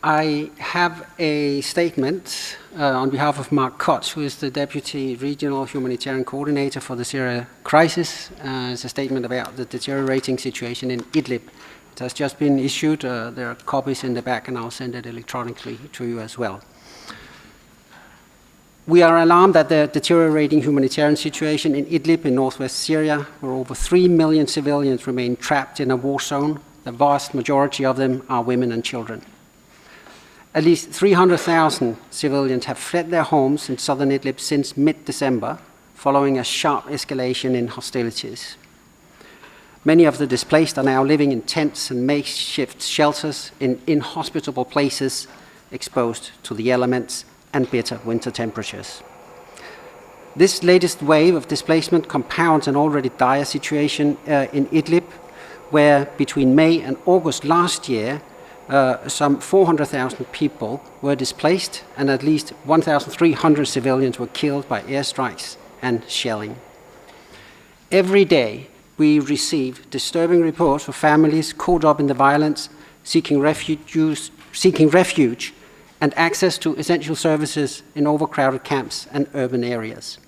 I have a statement on behalf of Mark Kotz, who is the Deputy Regional Humanitarian Coordinator for the Syria crisis. It's a statement about the deteriorating situation in Idlib. It has just been issued. There are copies in the back, and I'll send it electronically to you as well. We are alarmed at the deteriorating humanitarian situation in Idlib in northwest Syria, where over 3 million civilians remain trapped in a war zone. The vast majority of them are women and children. At least 300,000 civilians have fled their homes in southern Idlib since mid-December, following a sharp escalation in hostilities. Many of the displaced are now living in tents and makeshift shelters in inhospitable places, exposed to the elements and bitter winter temperatures. This latest wave of displacement compounds an already dire situation in Idlib, where between May and August last year, some 400,000 people were displaced and at least 1,300 civilians were killed by airstrikes and shelling. Every day, we receive disturbing reports of families caught up in the violence, seeking refuge and access to essential services in overcrowded camps and urban areas.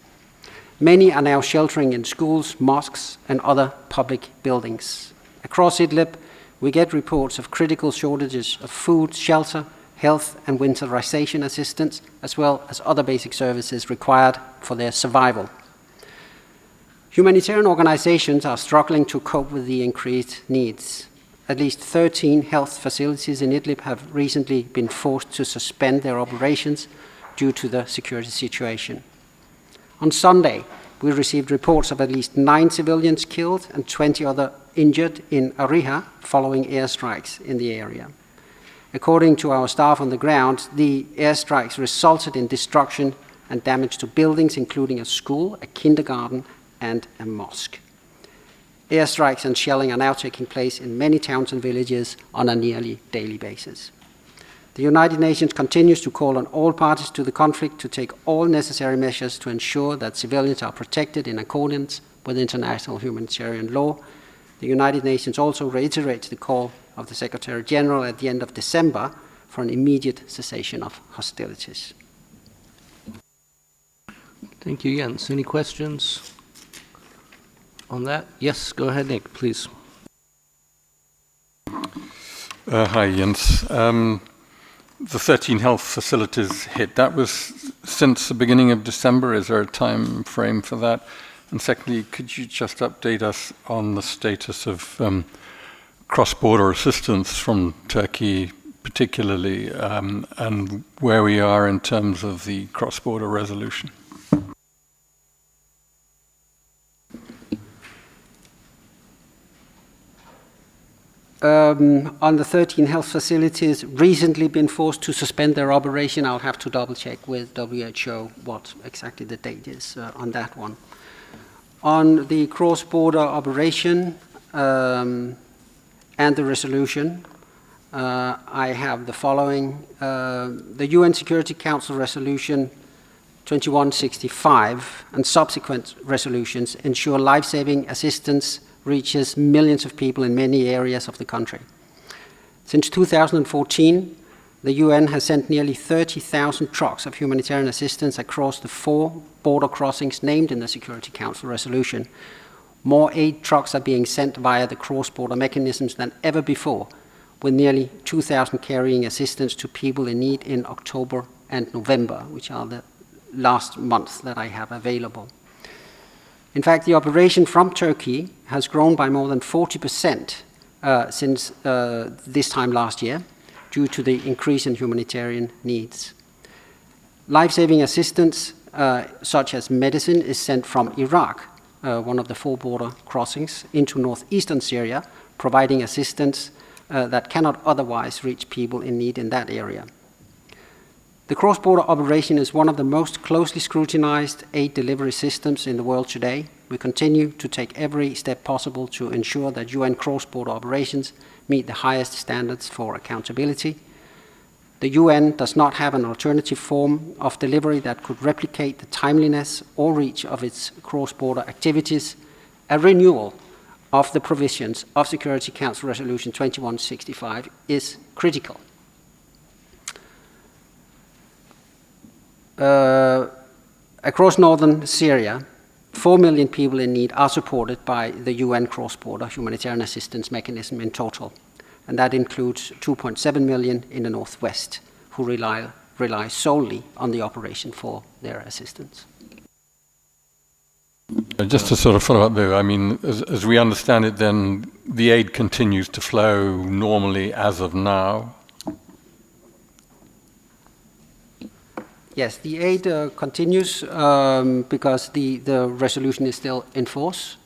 Many are now sheltering in schools, mosques, and other public buildings. Across Idlib, we get reports of critical shortages of food, shelter, health, and winterization assistance, as well as other basic services required for their survival. Humanitarian organizations are struggling to cope with the increased needs. At least 13 health facilities in Idlib have recently been forced to suspend their operations due to the security situation. On Sunday, we received reports of at least 9 civilians killed and 20 other injured in Ariha following airstrikes in the area. According to our staff on the ground, the airstrikes resulted in destruction and damage to buildings, including a school, a kindergarten, and a mosque. Airstrikes and shelling are now taking place in many towns and villages on a nearly daily basis. The United Nations continues to call on all parties to the conflict to take all necessary measures to ensure that civilians are protected in accordance with international humanitarian law. The United Nations also reiterates the call of the Secretary General at the end of December for an immediate cessation of hostilities. Thank you, Jens. Any questions on that? Yes, go ahead, Nick, please. Hi, Jens. The 13 health facilities hit, that was since the beginning of December. Is there a time frame for that? And secondly, could you just update us on the status of cross-border assistance from Turkey particularly, and where we are in terms of the cross-border resolution? On the 13 health facilities recently been forced to suspend their operation. I'll have to double check with WHO what exactly the date is on that one. On the cross-border operation and the resolution, I have the following. The UN Security Council Resolution 2165 and subsequent resolutions ensure life-saving assistance reaches millions of people in many areas of the country. Since 2014, the UN has sent nearly 30,000 trucks of humanitarian assistance across the 4 border crossings named in the Security Council resolution. More aid trucks are being sent via the cross-border mechanisms than ever before, with nearly 2,000 carrying assistance to people in need in October and November, which are the last months that I have available. In fact, the operation from Turkey has grown by more than 40% since this time last year due to the increase in humanitarian needs. Life-saving assistance, such as medicine, is sent from Iraq, one of the 4 border crossings, into northeastern Syria, providing assistance that cannot otherwise reach people in need in that area. The cross-border operation is one of the most closely scrutinized aid delivery systems in the world today. We continue to take every step possible to ensure that UN cross-border operations meet the highest standards for accountability. The UN does not have an alternative form of delivery that could replicate the timeliness or reach of its cross-border activities. A renewal of the provisions of Security Council Resolution 2165 is critical. across northern Syria, 4 million people in need are supported by the UN cross-border humanitarian assistance mechanism in total. And that includes 2.7 million in the northwest, who rely solely on the operation for their assistance. Just to sort of follow up there, I mean, as we understand it, then the aid continues to flow normally as of now. Yes, the aid continues because the resolution is still in force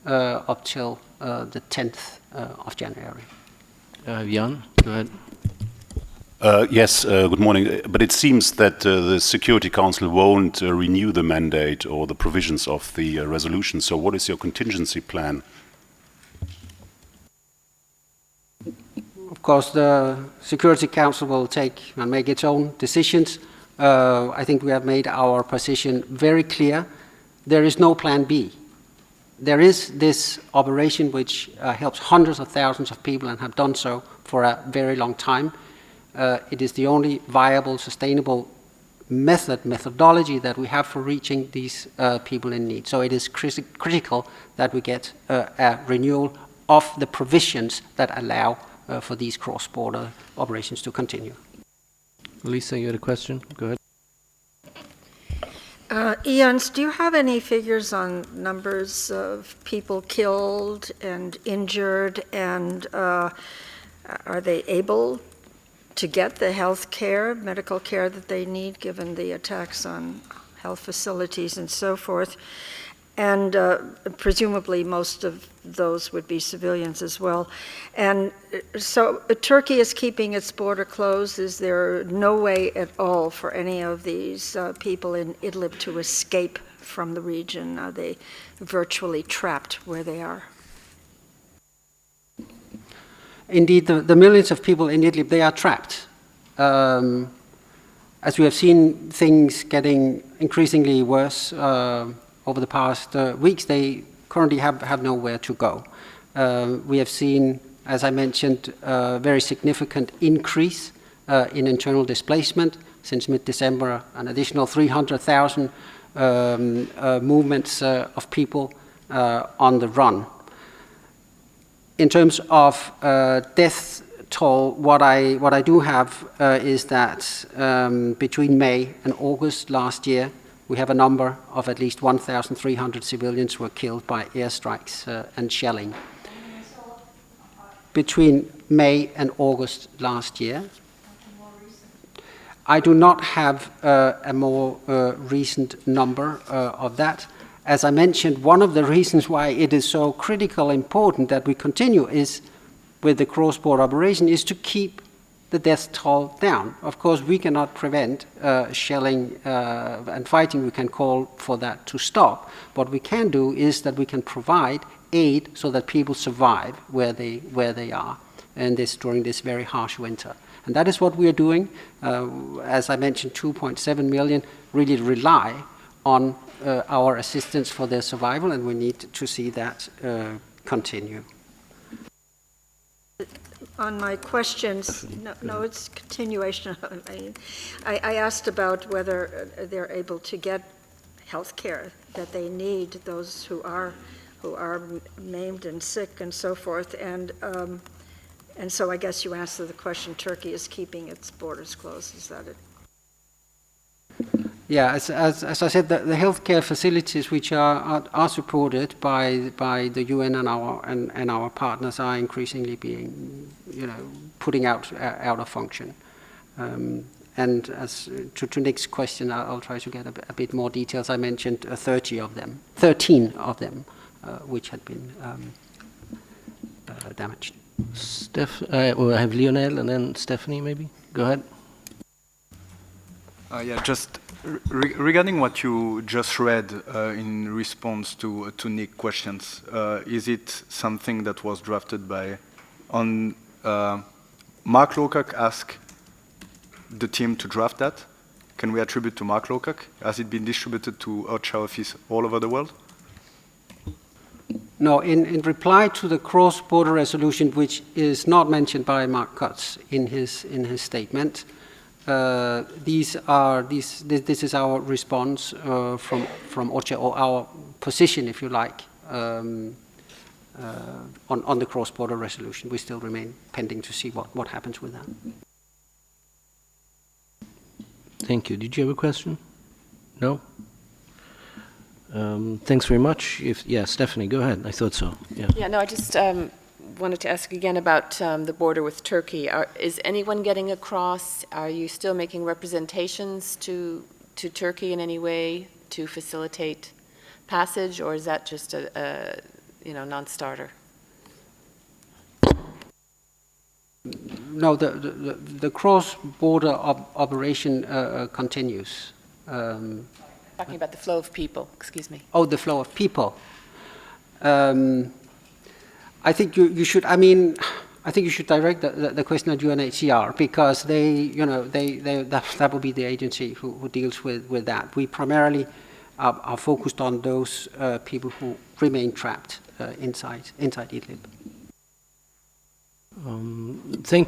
up till the 10th of January. Jan, go ahead. Yes, good morning. But it seems that the Security Council won't renew the mandate or the provisions of the resolution. So what is your contingency plan? Of course, the Security Council will take and make its own decisions. I think we have made our position very clear. There is no plan B. There is this operation which helps hundreds of thousands of people and have done so for a very long time. It is the only viable, sustainable methodology that we have for reaching these people in need. So it is critical that we get a renewal of the provisions that allow for these cross-border operations to continue. Lisa, you had a question? Go ahead. Jens, do you have any figures on numbers of people killed and injured, and are they able to get the health care, medical care that they need, given the attacks on health facilities and so forth? And presumably most of those would be civilians as well. And so Turkey is keeping its border closed. Is there no way at all for any of these people in Idlib to escape from the region? Are they virtually trapped where they are? Indeed, the millions of people in Idlib, they are trapped. As we have seen things getting increasingly worse over the past weeks, they currently have nowhere to go. We have seen, as I mentioned, a very significant increase in internal displacement since mid-December, an additional 300,000 movements of people on the run. In terms of death toll, what I do have is that between May and August last year, we have a number of at least 1,300 civilians were killed by airstrikes and shelling. Between May and August last year, I do not have a more recent number of that. As I mentioned, one of the reasons why it is so critical important that we continue is with the cross-border operation is to keep the death toll down. Of course, we cannot prevent shelling and fighting. We can call for that to stop. What we can do is that we can provide aid so that people survive where they are, and this during this very harsh winter. And that is what we are doing. As I mentioned, 2.7 million really rely on our assistance for their survival, and we need to see that continue. On my questions, no, it's continuation. I asked about whether they're able to get health care that they need, those who are maimed and sick and so forth, and so I guess you answered the question. Turkey is keeping its borders closed. Is that it? Yeah, as I said, the healthcare facilities which are supported by the UN and our partners are increasingly being, putting out of function. And as to Nick's question, I'll try to get a bit more details. I mentioned 13 of them, which had been damaged. Well, I have Lionel and then Stephanie, maybe. Go ahead. Yeah, just regarding what you just read in response to Nick's questions, is it something that was drafted by Mark Lowcock asked the team to draft that? Can we attribute to Mark Lowcock? Has it been distributed to OCHA office all over the world? No, in reply to the cross-border resolution, which is not mentioned by Mark Cutts in his statement, this is our response from OCHA, or our position, if you like, on the cross-border resolution. We still remain pending to see what happens with that. Thank you. Did you have a question? No? Thanks very much. Yeah, Stephanie, go ahead. I thought so. Yeah, no, I just wanted to ask again about the border with Turkey. Is anyone getting across? Are you still making representations to Turkey in any way to facilitate passage, or is that just a non-starter? No, the cross-border operation continues. Talking about the flow of people, excuse me. Oh, the flow of people. I think you should. I mean, I think you should direct the question at UNHCR, because that will be the agency who deals with that. We primarily are focused on those people who remain trapped inside Idlib. Thank